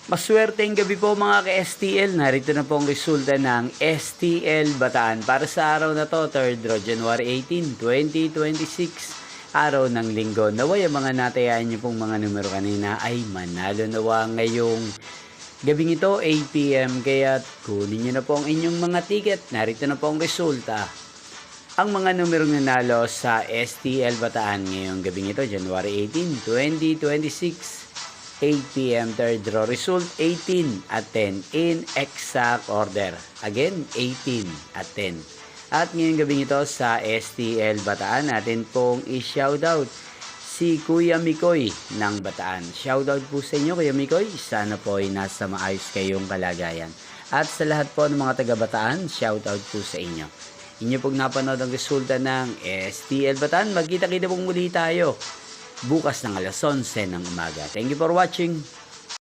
Maswerteng gabi po mga ka-STL. Narito na po ang resulta ng STL Bataan para sa araw na to, 3rd January 18, 2026. Araw ng linggo. Naway ang mga natayaan niyo pong mga numero kanina ay manalo nawa ngayong gabing ito, 8 PM. Kaya kunin niyo na po ang inyong mga ticket. Narito na po ang resulta. Ang mga numerong nanalo sa STL Bataan ngayong gabing ito, January 18, 2026. 8 PM third draw result 18 at 10 in exact order. Again, 18 at 10. At ngayong gabing ito sa STL Bataan natin pong i-shoutout si Kuya Mikoy ng Bataan. Shoutout po sa inyo Kuya Mikoy. Sana po ay nasa maayos kayong kalagayan. At sa lahat po ng mga taga Bataan, shoutout po sa inyo. Inyo pong napanood ang resulta ng STL Bataan. Magkita-kita pong muli tayo bukas ng alas 11 ng umaga. Thank you for watching.